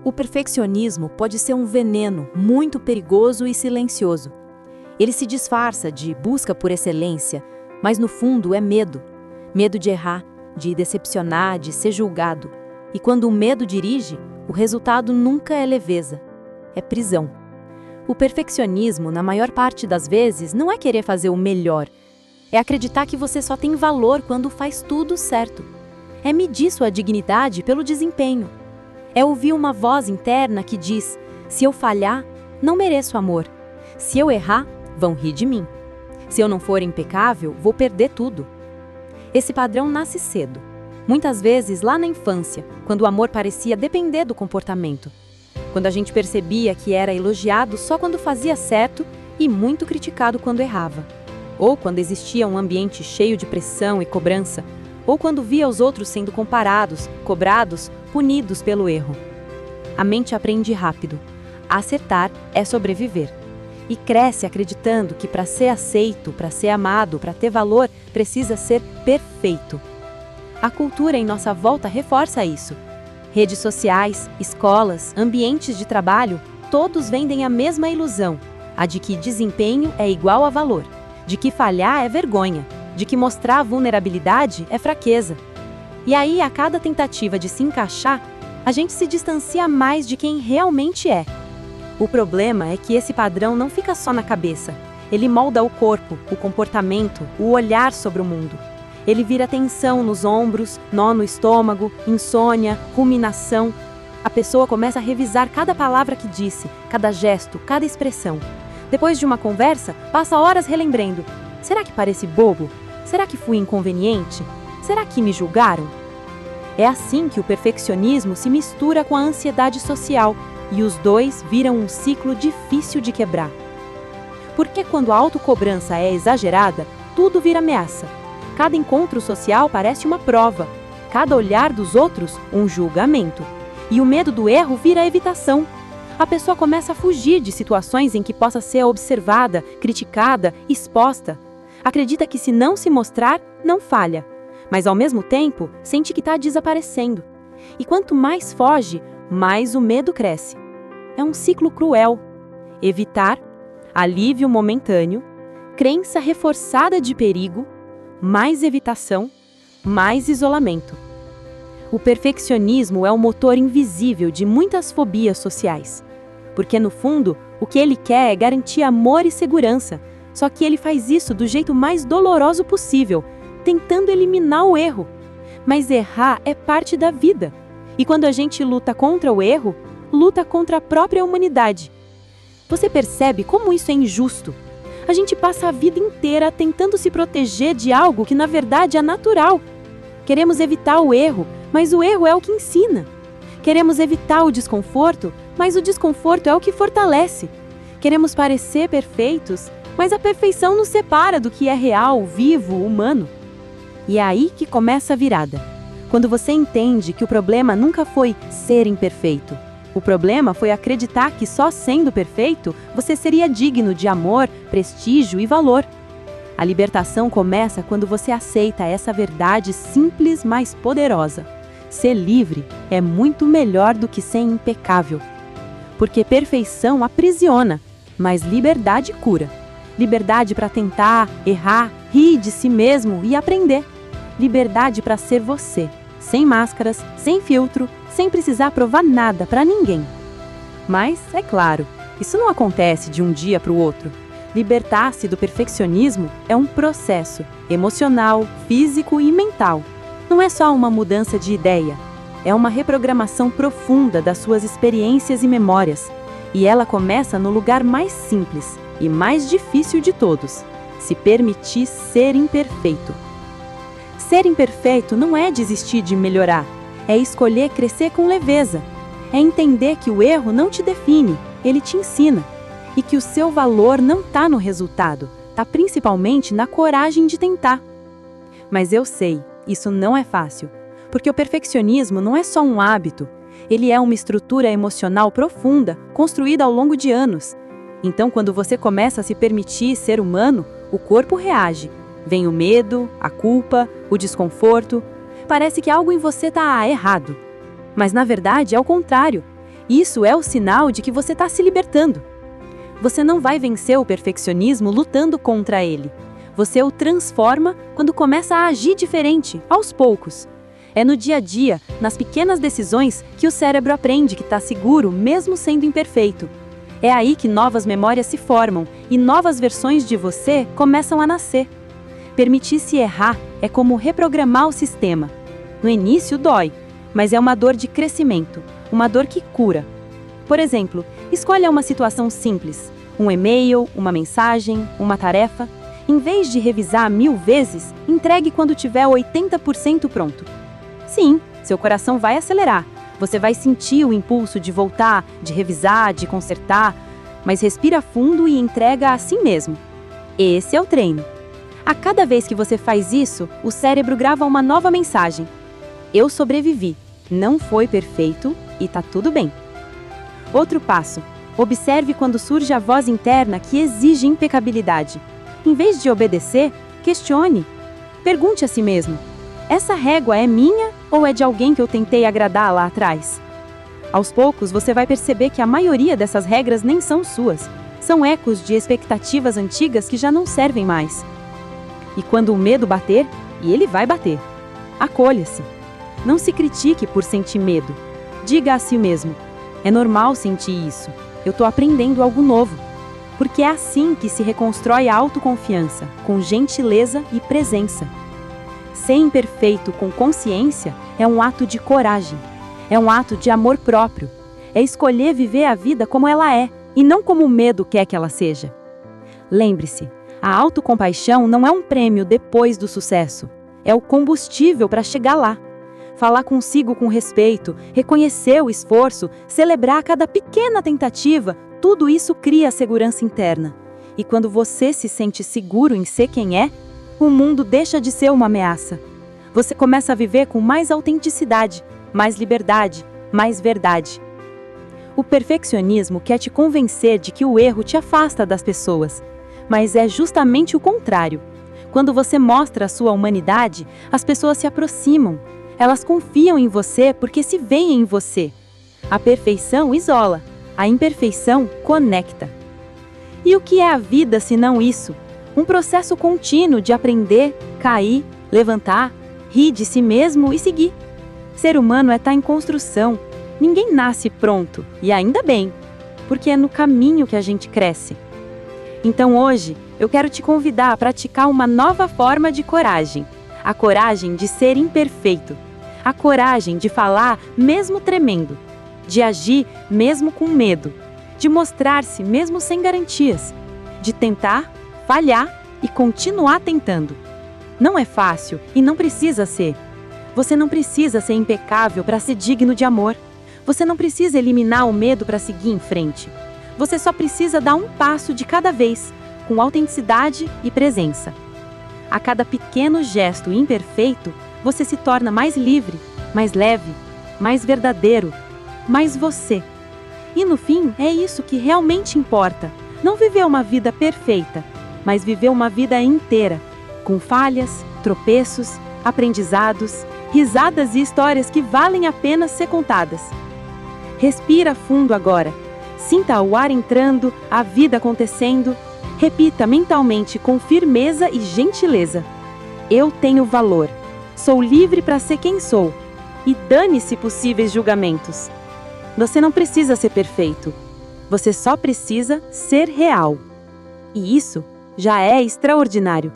O perfeccionismo pode ser um veneno muito perigoso e silencioso. Ele se disfarça de busca por excelência, mas no fundo é medo. Medo de errar, de decepcionar, de ser julgado. E quando o medo dirige, o resultado nunca é leveza, é prisão. O perfeccionismo, na maior parte das vezes, não é querer fazer o melhor. É acreditar que você só tem valor quando faz tudo certo. É medir sua dignidade pelo desempenho. É ouvir uma voz interna que diz: se eu falhar, não mereço amor. Se eu errar, vão rir de mim. Se eu não for impecável, vou perder tudo. Esse padrão nasce cedo. Muitas vezes lá na infância, quando o amor parecia depender do comportamento. Quando a gente percebia que era elogiado só quando fazia certo e muito criticado quando errava. Ou quando existia um ambiente cheio de pressão e cobrança. Ou quando via os outros sendo comparados, cobrados, punidos pelo erro. A mente aprende rápido. Acertar é sobreviver. E cresce acreditando que para ser aceito, para ser amado, para ter valor, precisa ser perfeito. A cultura em nossa volta reforça isso. Redes sociais, escolas, ambientes de trabalho, todos vendem a mesma ilusão, a de que desempenho é igual a valor, de que falhar é vergonha, de que mostrar vulnerabilidade é fraqueza. E aí, a cada tentativa de se encaixar, a gente se distancia mais de quem realmente é. O problema é que esse padrão não fica só na cabeça. Ele molda o corpo, o comportamento, o olhar sobre o mundo. Ele vira tensão nos ombros, nó no estômago, insônia, ruminação. A pessoa começa a revisar cada palavra que disse, cada gesto, cada expressão. Depois de uma conversa, passa horas relembrando. Será que pareci bobo? Será que fui inconveniente? Será que me julgaram? É assim que o perfeccionismo se mistura com a ansiedade social e os dois viram um ciclo difícil de quebrar. Porque quando a autocobrança é exagerada, tudo vira ameaça. Cada encontro social parece uma prova, cada olhar dos outros um julgamento. E o medo do erro vira evitação. A pessoa começa a fugir de situações em que possa ser observada, criticada, exposta. Acredita que se não se mostrar, não falha. Mas ao mesmo tempo, sente que está desaparecendo. E quanto mais foge, mais o medo cresce. É um ciclo cruel. Evitar, alívio momentâneo, crença reforçada de perigo, mais evitação, mais isolamento. O perfeccionismo é o motor invisível de muitas fobias sociais. Porque, no fundo, o que ele quer é garantir amor e segurança. Só que ele faz isso do jeito mais doloroso possível, tentando eliminar o erro. Mas errar é parte da vida. E quando a gente luta contra o erro, luta contra a própria humanidade. Você percebe como isso é injusto? A gente passa a vida inteira tentando se proteger de algo que na verdade é natural. Queremos evitar o erro, mas o erro é o que ensina. Queremos evitar o desconforto, mas o desconforto é o que fortalece. Queremos parecer perfeitos, mas a perfeição nos separa do que é real, vivo, humano. E é aí que começa a virada. Quando você entende que o problema nunca foi ser imperfeito. O problema foi acreditar que só sendo perfeito, você seria digno de amor, prestígio e valor. A libertação começa quando você aceita essa verdade simples, mas poderosa. Ser livre é muito melhor do que ser impecável. Porque perfeição aprisiona, mas liberdade cura. Liberdade para tentar, errar, rir de si mesmo e aprender. Liberdade para ser você, sem máscaras, sem filtro, sem precisar provar nada para ninguém. Mas, é claro, isso não acontece de um dia para o outro. Libertar-se do perfeccionismo é um processo emocional, físico e mental. Não é só uma mudança de ideia, é uma reprogramação profunda das suas experiências e memórias. E ela começa no lugar mais simples e mais difícil de todos: se permitir ser imperfeito. Ser imperfeito não é desistir de melhorar, é escolher crescer com leveza. É entender que o erro não te define, ele te ensina. E que o seu valor não está no resultado, está principalmente na coragem de tentar. Mas eu sei, isso não é fácil, porque o perfeccionismo não é só um hábito, ele é uma estrutura emocional profunda, construída ao longo de anos. Então, quando você começa a se permitir ser humano, o corpo reage. Vem o medo, a culpa, o desconforto. Parece que algo em você está errado. Mas, na verdade, é o contrário. Isso é o sinal de que você está se libertando. Você não vai vencer o perfeccionismo lutando contra ele. Você o transforma quando começa a agir diferente, aos poucos. É no dia a dia, nas pequenas decisões, que o cérebro aprende que está seguro, mesmo sendo imperfeito. É aí que novas memórias se formam e novas versões de você começam a nascer. Permitir-se errar é como reprogramar o sistema. No início dói, mas é uma dor de crescimento, uma dor que cura. Por exemplo, escolha uma situação simples, um e-mail, uma mensagem, uma tarefa. Em vez de revisar 1000 vezes, entregue quando tiver 80% pronto. Sim, seu coração vai acelerar. Você vai sentir o impulso de voltar, de revisar, de consertar, mas respira fundo e entrega a si mesmo. Esse é o treino. A cada vez que você faz isso, o cérebro grava uma nova mensagem. Eu sobrevivi, não foi perfeito e tá tudo bem. Outro passo. Observe quando surge a voz interna que exige impecabilidade. Em vez de obedecer, questione. Pergunte a si mesmo: essa régua é minha ou é de alguém que eu tentei agradar lá atrás? Aos poucos, você vai perceber que a maioria dessas regras nem são suas. São ecos de expectativas antigas que já não servem mais. E quando o medo bater, e ele vai bater, acolha-se. Não se critique por sentir medo. Diga a si mesmo: é normal sentir isso. Eu estou aprendendo algo novo. Porque é assim que se reconstrói a autoconfiança, com gentileza e presença. Ser imperfeito com consciência é um ato de coragem, é um ato de amor próprio, é escolher viver a vida como ela é, e não como o medo quer que ela seja. Lembre-se, a autocompaixão não é um prêmio depois do sucesso, é o combustível para chegar lá. Falar consigo com respeito, reconhecer o esforço, celebrar cada pequena tentativa, tudo isso cria a segurança interna. E quando você se sente seguro em ser quem é, o mundo deixa de ser uma ameaça. Você começa a viver com mais autenticidade, mais liberdade, mais verdade. O perfeccionismo quer te convencer de que o erro te afasta das pessoas, mas é justamente o contrário. Quando você mostra a sua humanidade, as pessoas se aproximam. Elas confiam em você porque se veem em você. A perfeição isola, a imperfeição conecta. E o que é a vida se não isso? Um processo contínuo de aprender, cair, levantar, rir de si mesmo e seguir. Ser humano é estar em construção. Ninguém nasce pronto, e ainda bem, porque é no caminho que a gente cresce. Então hoje, eu quero te convidar a praticar uma nova forma de coragem. A coragem de ser imperfeito. A coragem de falar mesmo tremendo. De agir mesmo com medo. De mostrar-se mesmo sem garantias. De tentar, falhar e continuar tentando. Não é fácil e não precisa ser. Você não precisa ser impecável para ser digno de amor. Você não precisa eliminar o medo para seguir em frente. Você só precisa dar um passo de cada vez, com autenticidade e presença. A cada pequeno gesto imperfeito, você se torna mais livre, mais leve, mais verdadeiro, mais você. E no fim, é isso que realmente importa. Não viver uma vida perfeita, mas viver uma vida inteira, com falhas, tropeços, aprendizados, risadas e histórias que valem a pena ser contadas. Respira fundo agora. Sinta o ar entrando, a vida acontecendo. Repita mentalmente com firmeza e gentileza: eu tenho valor. Sou livre para ser quem sou. E dane-se possíveis julgamentos. Você não precisa ser perfeito. Você só precisa ser real. E isso já é extraordinário.